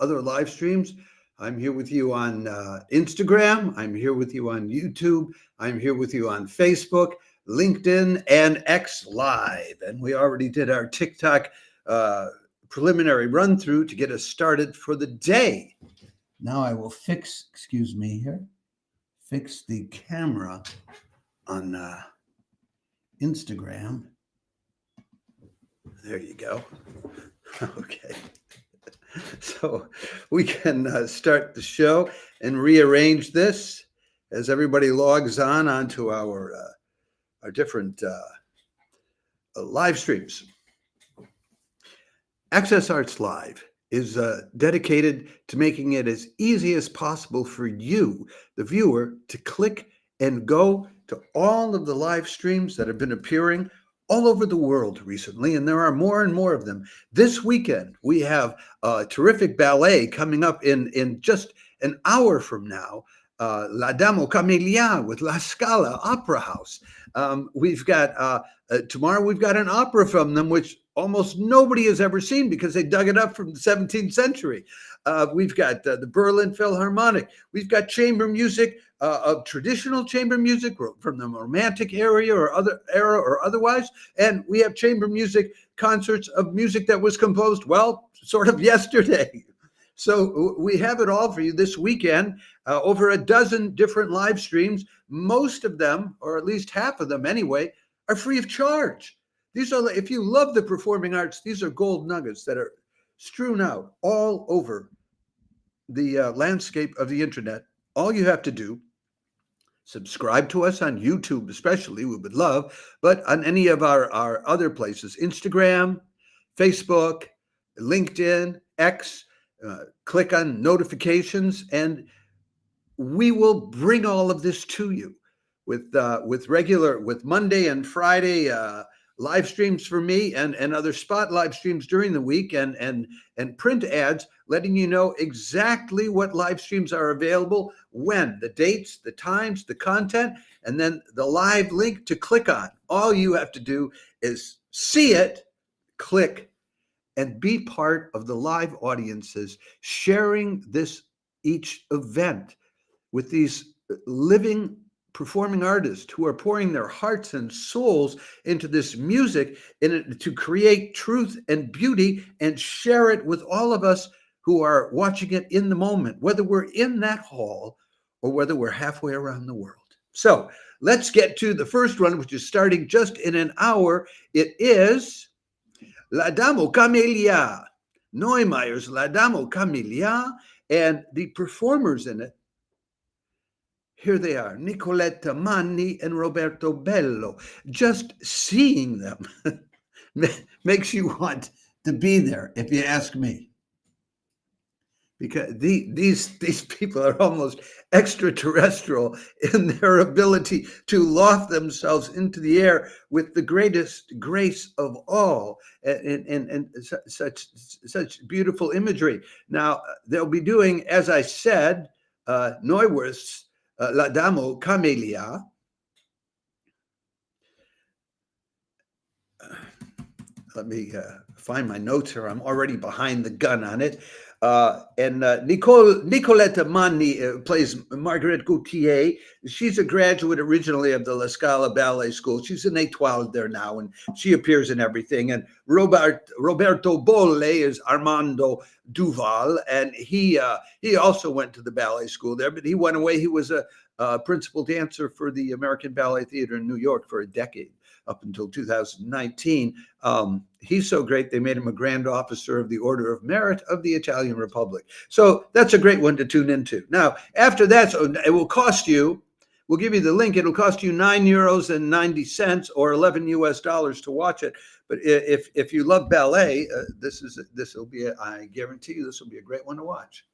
other live streams. I'm here with you on Instagram. I'm here with you on YouTube. I'm here with you on Facebook, LinkedIn, and X Live. And we already did our TikTok preliminary run through to get us started for the day. Now I will fix the camera on Instagram. There you go. Okay. So we can start the show and rearrange this as everybody logs on onto our different live streams. Access Arts Live is dedicated to making it as easy as possible for you, the viewer, to click and go to all of the live streams that have been appearing all over the world recently, and there are more and more of them. This weekend, we have a terrific ballet coming up in just an hour from now, La Dame aux Camélias with La Scala Opera House. We've got, tomorrow we've got an opera from them, which almost nobody has ever seen because they dug it up from the 17th century. We've got the Berlin Philharmonic. We've got chamber music, of traditional chamber music from the Romantic era or otherwise. And we have chamber music concerts of music that was composed, well, sort of yesterday. So we have it all for you this weekend, over a dozen different live streams. Most of them, or at least half of them anyway, are free of charge. These are, if you love the performing arts, these are gold nuggets that are strewn out all over the landscape of the internet. All you have to do, subscribe to us on YouTube, especially, we would love, but on any of our other places, Instagram, Facebook, LinkedIn, X, click on notifications, and we will bring all of this to you with Monday and Friday live streams for me and other spot live streams during the week and print ads letting you know exactly what live streams are available, when, the dates, the times, the content, and then the live link to click on. All you have to do is see it, click, and be part of the live audiences sharing each event with these living performing artists who are pouring their hearts and souls into this music to create truth and beauty and share it with all of us who are watching it in the moment, whether we're in that hall or whether we're halfway around the world. So let's get to the first one, which is starting just in an hour. It is La Dame aux Camélias, Neumeyer's La Dame aux Camélias, and the performers in it, here they are, Nicoletta Manni and Roberto Bello. Just seeing them makes you want to be there, if you ask me. Because these people are almost extraterrestrial in their ability to loft themselves into the air with the greatest grace of all, and such beautiful imagery. Now, they'll be doing, as I said, Neuwirth's La Dame aux Camélias. Let me find my notes here. I'm already behind the gun on it. Nicoletta Manni plays Marguerite Gautier. She's a graduate originally of the La Scala Ballet School. She's an étoile there now, and she appears in everything. And Roberto Bolle is Armando Duval, and he also went to the ballet school there, but he went away. He was a principal dancer for the American Ballet Theater in New York for a decade, up until 2019. He's so great, they made him a Grand Officer of the Order of Merit of the Italian Republic. So that's a great one to tune into. Now, after that, so it will cost you, we'll give you the link, it'll cost you €9.90 or $11 to watch it. But if you love ballet, I guarantee you this will be a great one to watch.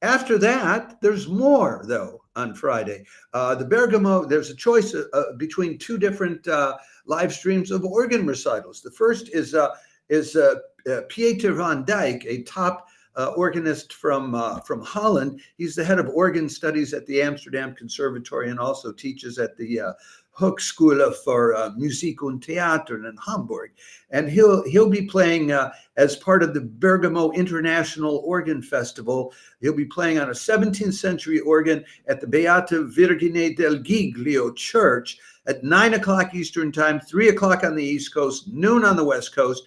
After that, there's more, though, on Friday. The Bergamo, there's a choice between two different live streams of organ recitals. The first is Pieter van Dijk, a top organist from Holland. He's the head of organ studies at the Amsterdam Conservatory and also teaches at the Hochschule for Musik und Theater in Hamburg, and he'll be playing as part of the Bergamo International Organ Festival. He'll be playing on a 17th century organ at the Beata Vergine del Giglio Church at 9 o'clock Eastern Time, 3 o'clock on the East Coast, noon on the West Coast.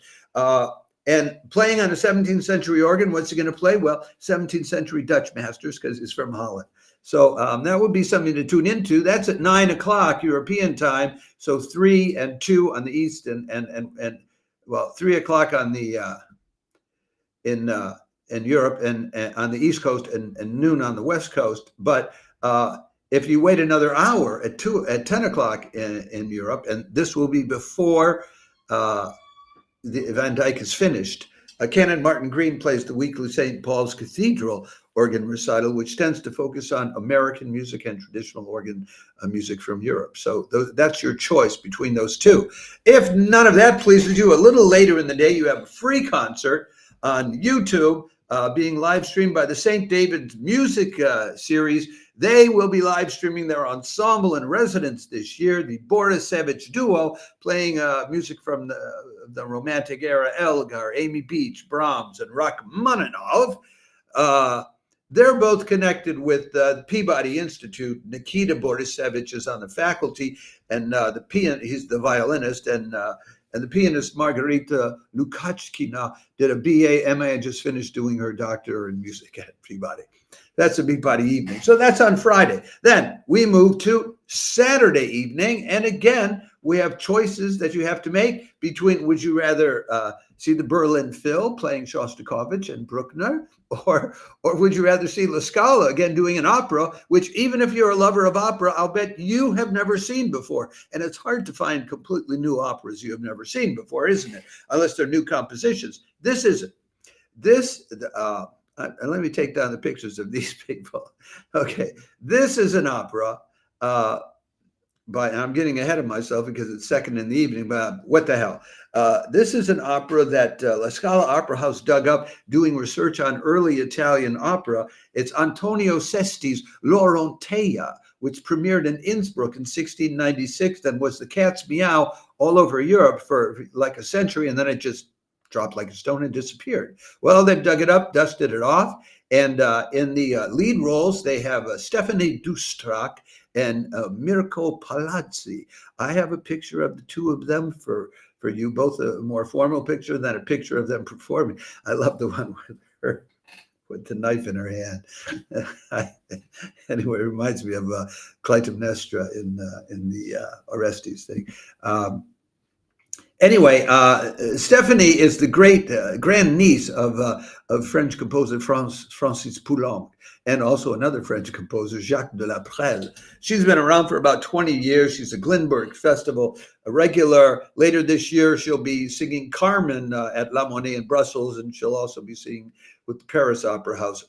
And playing on a 17th century organ, what's he going to play? Well, 17th century Dutch masters, because he's from Holland. So that would be something to tune into. That's at 9 o'clock European time. So 3 and 2 on the East, and well, 3 o'clock on the in Europe and on the East Coast, and noon on the West Coast. But if you wait another hour at 10 o'clock in Europe, and this will be before the Van Dijk is finished, Canon Martin Green plays the weekly St. Paul's Cathedral organ recital, which tends to focus on American music and traditional organ music from Europe. So that's your choice between those two. If none of that pleases you, a little later in the day, you have a free concert on YouTube being live streamed by the St. David's Music Series. They will be live streaming their ensemble in residence this year, the Borisevich duo, playing music from the Romantic era, Elgar, Amy Beach, Brahms, and Rachmaninoff. They're both connected with the Peabody Institute. Nikita Borisevich is on the faculty, and he's the violinist, and the pianist Margarita Lukachkina did a BA, MA, just finished doing her doctor in music at Peabody. That's a Peabody evening. So that's on Friday. Then we move to Saturday evening. And again, we have choices that you have to make between, would you rather see the Berlin Phil playing Shostakovich and Bruckner, or would you rather see La Scala again doing an opera, which even if you're a lover of opera, I'll bet you have never seen before. And it's hard to find completely new operas you have never seen before, isn't it? Unless they're new compositions. This isn't. Let me take down the pictures of these people. Okay, this is an opera I'm getting ahead of myself because it's second in the evening, but what the hell. This is an opera that La Scala Opera House dug up doing research on early Italian opera. It's Antonio Sesti's L'Orontea, which premiered in Innsbruck in 1696 and was the cat's meow all over Europe for like a century, and then it just dropped like a stone and disappeared. Well, they've dug it up, dusted it off, and in the lead roles, they have Stephanie Dustrak and Mirko Palazzi. I have a picture of the two of them for you, both a more formal picture than a picture of them performing. I love the one with her with the knife in her hand. Anyway, it reminds me of Clytemnestra in the Orestes thing. Anyway, Stephanie is the great grandniece of French composer Francis Poulenc, and also another French composer, Jacques de la Prelle. She's been around for about 20 years. She's a Glenberg Festival, a regular. Later this year, she'll be singing Carmen at La Monnaie in Brussels, and she'll also be singing with the Paris Opera House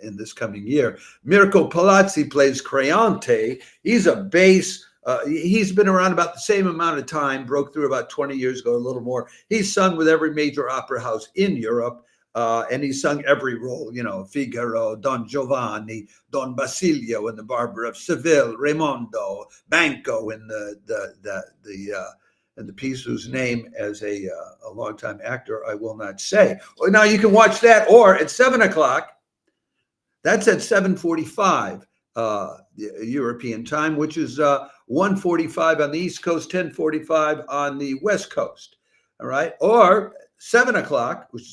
in this coming year. Mirko Palazzi plays Creonte. He's a bass. He's been around about the same amount of time, broke through about 20 years ago, a little more. He's sung with every major opera house in Europe, and he's sung every role, Figaro, Don Giovanni, Don Basilio in The Barber of Seville, Raimondo, Banco in the piece whose name as a longtime actor I will not say. Well, now you can watch that, or at 7 o'clock, that's at 7:45 European time, which is 1:45 on the East Coast, 10:45 on the West Coast. All right, or 7 o'clock, which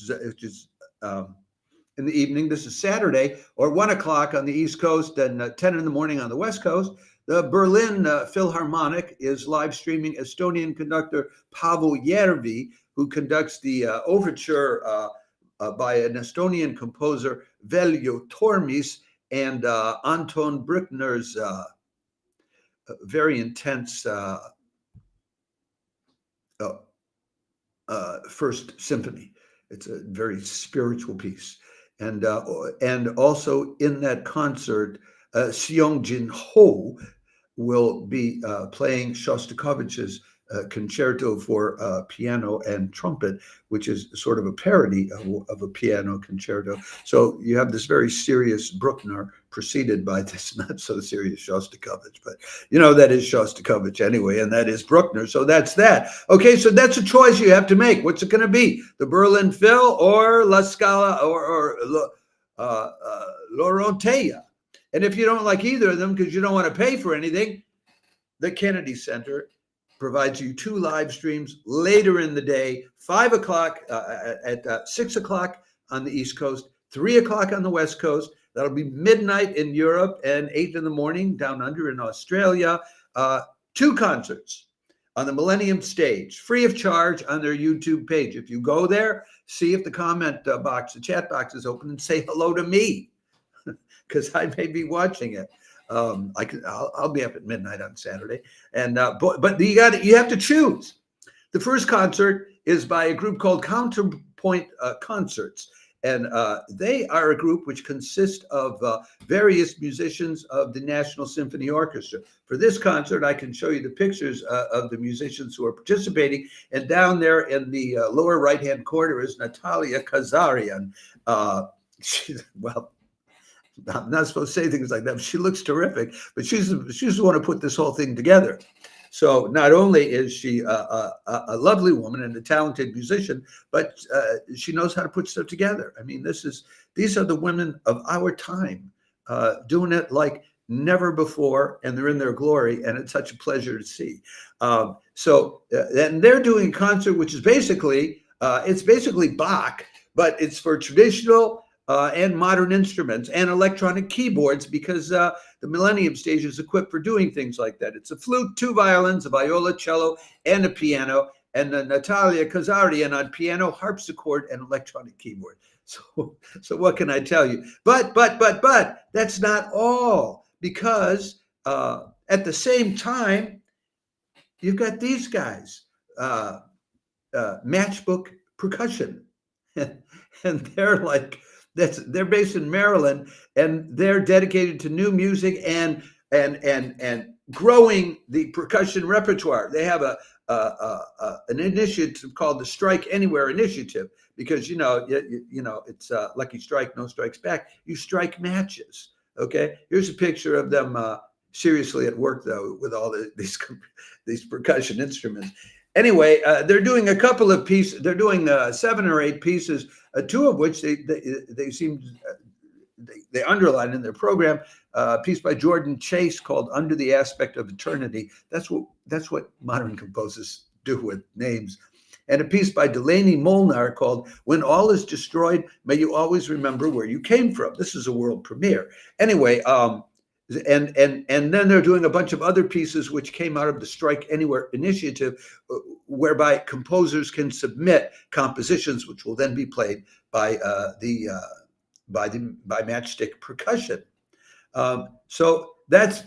is in the evening. This is Saturday, or 1 o'clock on the East Coast, and 10 in the morning on the West Coast. The Berlin Philharmonic is live streaming Estonian conductor Paavo Järvi, who conducts the overture by an Estonian composer, Veljo Tormis, and Anton Bruckner's very intense First Symphony. It's a very spiritual piece. And also in that concert, Seong Jin Ho will be playing Shostakovich's concerto for piano and trumpet, which is sort of a parody of a piano concerto. So you have this very serious Bruckner preceded by this not so serious Shostakovich, but that is Shostakovich anyway, and that is Bruckner. So that's that. Okay, so that's a choice you have to make. What's it going to be? The Berlin Phil or La Scala or L'Orontea? And if you don't like either of them because you don't want to pay for anything, the Kennedy Center provides you 2 live streams later in the day, 5 o'clock at 6 o'clock on the East Coast, 3 o'clock on the West Coast. That'll be midnight in Europe and 8 in the morning down under in Australia. 2 concerts on the Millennium Stage, free of charge on their YouTube page. If you go there, see if the comment box, the chat box is open, and say hello to me, because I may be watching it. I'll be up at midnight on Saturday, and but you have to choose. The first concert is by a group called Counterpoint Concerts, and they are a group which consists of various musicians of the National Symphony Orchestra. For this concert, I can show you the pictures of the musicians who are participating, and down there in the lower right-hand corner is Natalia Kazarian. I'm not supposed to say things like that. She looks terrific, but she's the one who put this whole thing together. So not only is she a lovely woman and a talented musician, but she knows how to put stuff together. I mean, these are the women of our time doing it like never before, and they're in their glory, and it's such a pleasure to see. And they're doing a concert which is basically Bach, but it's for traditional and modern instruments and electronic keyboards, because the Millennium Stage is equipped for doing things like that. It's a flute, 2 violins, a viola, cello, and a piano, and then Natalia Kazarian on piano, harpsichord, and electronic keyboard. So what can I tell you? But that's not all, because at the same time, you've got these guys, Matchbook Percussion, and they're based in Maryland, and they're dedicated to new music and growing the percussion repertoire. They have an initiative called the Strike Anywhere Initiative, because it's Lucky Strike, no strikes back. You strike matches. Okay, here's a picture of them seriously at work, though, with all these percussion instruments. Anyway, they're doing a couple of pieces. They're doing 7 or 8 pieces, 2 of which they underline in their program. A piece by Jordan Chase called "Under the Aspect of Eternity." That's what modern composers do with names. And a piece by Delaney Molnar called "When All Is Destroyed, May You Always Remember Where You Came From." This is a world premiere. Anyway, and then they're doing a bunch of other pieces which came out of the Strike Anywhere initiative, whereby composers can submit compositions which will then be played by Matchstick Percussion. So that's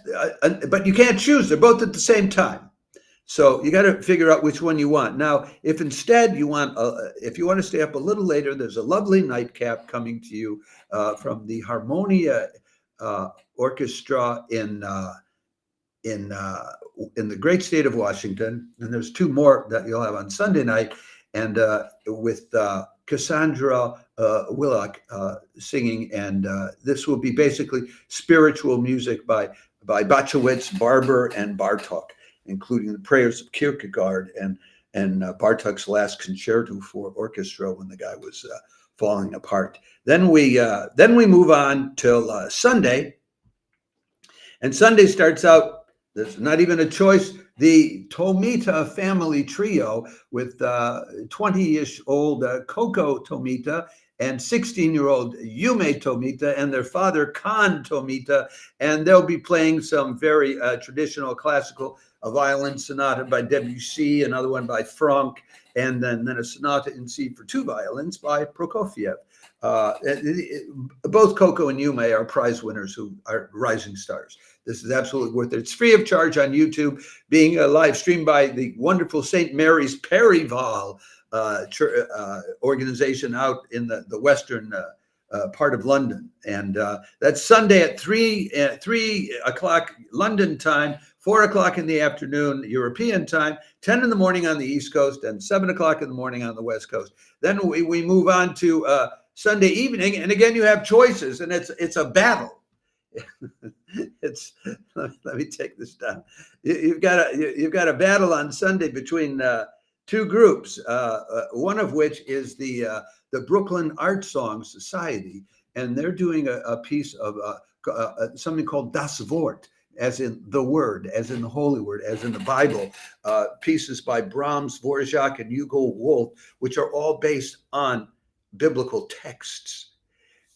but you can't choose. They're both at the same time. So you got to figure out which one you want. Now, if instead you want, if you want to stay up a little later, there's a lovely nightcap coming to you from the Harmonia Orchestra in the great state of Washington, and there's 2 more that you'll have on Sunday night, and with Cassandra Willock singing, and this will be basically spiritual music by Bachowicz, Barber, and Bartok, including the prayers of Kierkegaard and Bartok's last concerto for orchestra when the guy was falling apart. Then we move on till Sunday. And Sunday starts out, there's not even a choice, the Tomita family trio with 20-ish-old Coco Tomita and 16-year-old Yume Tomita and their father Kan Tomita, and they'll be playing some very traditional classical, a violin sonata by Debussy, another one by Franck, and then a sonata in C for 2 violins by Prokofiev. Both Coco and Yume are prize winners who are rising stars. This is absolutely worth it. It's free of charge on YouTube, being live streamed by the wonderful St. Mary's Perryval organization out in the western part of London. And that's Sunday at 3 o'clock London time, 4 o'clock in the afternoon, European time, 10 in the morning on the East Coast, and 7 o'clock in the morning on the West Coast. Then we move on to Sunday evening, and again, you have choices, and it's a battle. Let me take this down. You've got a battle on Sunday between two groups, one of which is the Brooklyn Art Song Society, and they're doing a piece of something called Das Wort, as in the word, as in the holy word, as in the Bible, pieces by Brahms, Dvorak, and Hugo Wolf, which are all based on biblical texts.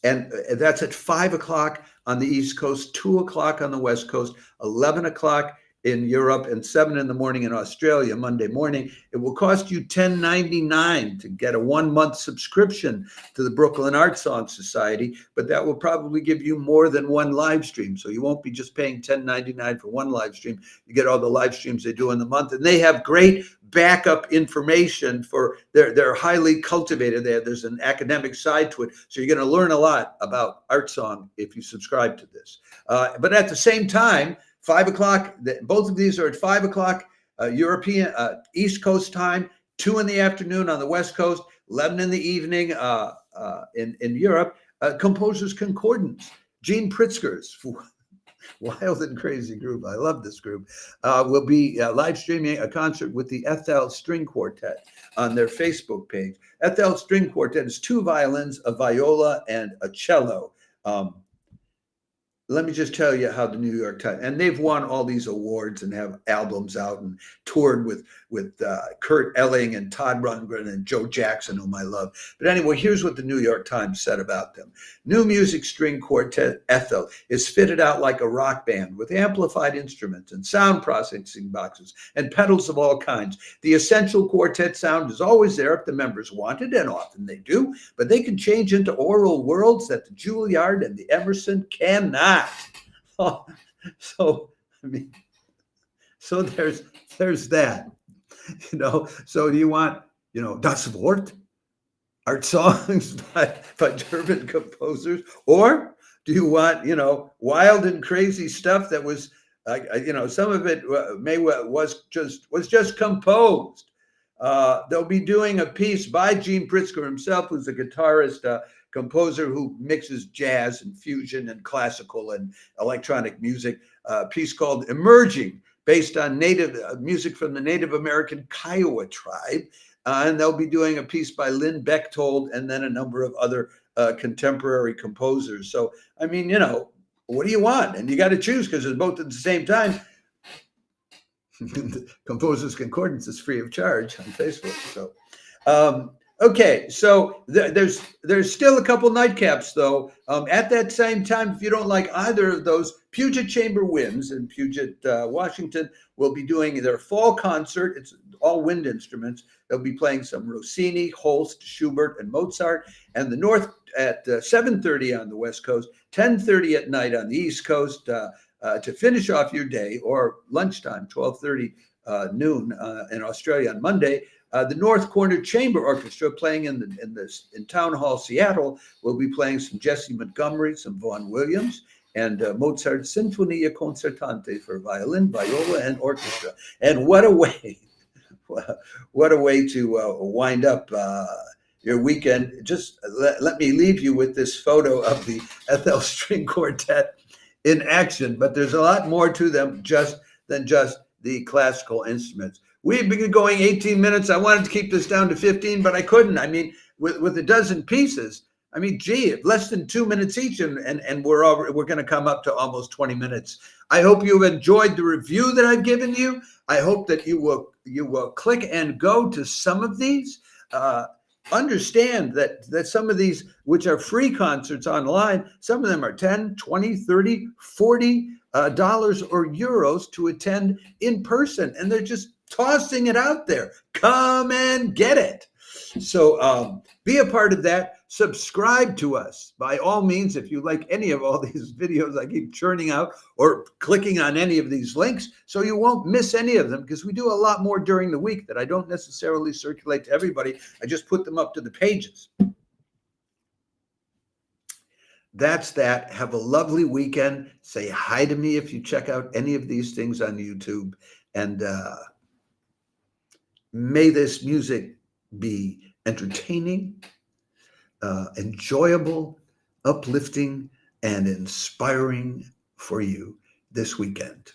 And that's at 5 o'clock on the East Coast, 2 o'clock on the West Coast, 11 o'clock in Europe, and 7 in the morning in Australia, Monday morning. It will cost you $10.99 to get a 1-month subscription to the Brooklyn Art Song Society, but that will probably give you more than one live stream. So you won't be just paying $10.99 for one live stream. You get all the live streams they do in the month, and they have great backup information for they're highly cultivated. There's an academic side to it, so you're going to learn a lot about art song if you subscribe to this. But at the same time, 5 o'clock, both of these are at 5 o'clock European East Coast time, 2 in the afternoon on the West Coast, 11 in the evening in Europe. Composers Concordance, Gene Pritzker's wild and crazy group, I love this group, will be live streaming a concert with the Int'l String Quartet on their Facebook page. Int'l String Quartet is 2 violins, a viola, and a cello. Let me just tell you how the New York Times, and they've won all these awards and have albums out and toured with Kurt Elling and Todd Rundgren and Joe Jackson, whom I love. But anyway, here's what the New York Times said about them. New music string quartet Int'l is fitted out like a rock band with amplified instruments and sound processing boxes and pedals of all kinds. The essential quartet sound is always there if the members want it, and often they do, but they can change into aural worlds that the Juilliard and the Emerson cannot. Oh, so I mean, so there's that, So do you want, Das Wort, art songs by German composers, or do you want, wild and crazy stuff that was, some of it was just composed. They'll be doing a piece by Gene Pritzker himself, who's a guitarist, composer who mixes jazz and fusion and classical and electronic music, a piece called Emerging, based on native music from the Native American Kiowa tribe. And they'll be doing a piece by Lynn Bechtold and then a number of other contemporary composers. So, I mean, what do you want? And you got to choose because it's both at the same time. Composers Concordance is free of charge on Facebook. So, okay, so there's still a couple nightcaps, though. At that same time, if you don't like either of those, Puget Chamber Winds in Puget, Washington, will be doing their fall concert. It's all wind instruments. They'll be playing some Rossini, Holst, Schubert, and Mozart. And the North at 7:30 on the West Coast, 10:30 at night on the East Coast to finish off your day, or lunchtime, 12:30 noon in Australia on Monday. The North Corner Chamber Orchestra, playing in Town Hall, Seattle, will be playing some Jesse Montgomery, some Vaughan Williams, and Mozart's Sinfonia Concertante for violin, viola, and orchestra. And what a way to wind up your weekend. Just let me leave you with this photo of the Int'l String Quartet in action. But there's a lot more to them than just the classical instruments. We've been going 18 minutes. I wanted to keep this down to 15, but I couldn't. I mean, with a dozen pieces, less than 2 minutes each, and we're going to come up to almost 20 minutes. I hope you've enjoyed the review that I've given you. I hope that you will click and go to some of these. Understand that some of these, which are free concerts online, some of them are 10, 20, 30, 40 dollars or euros to attend in person, and they're just tossing it out there. Come and get it. So be a part of that. Subscribe to us by all means if you like any of all these videos I keep churning out, or clicking on any of these links, so you won't miss any of them, because we do a lot more during the week that I don't necessarily circulate to everybody. I just put them up to the pages. That's that. Have a lovely weekend. Say hi to me if you check out any of these things on YouTube. And may this music be entertaining, enjoyable, uplifting, and inspiring for you this weekend.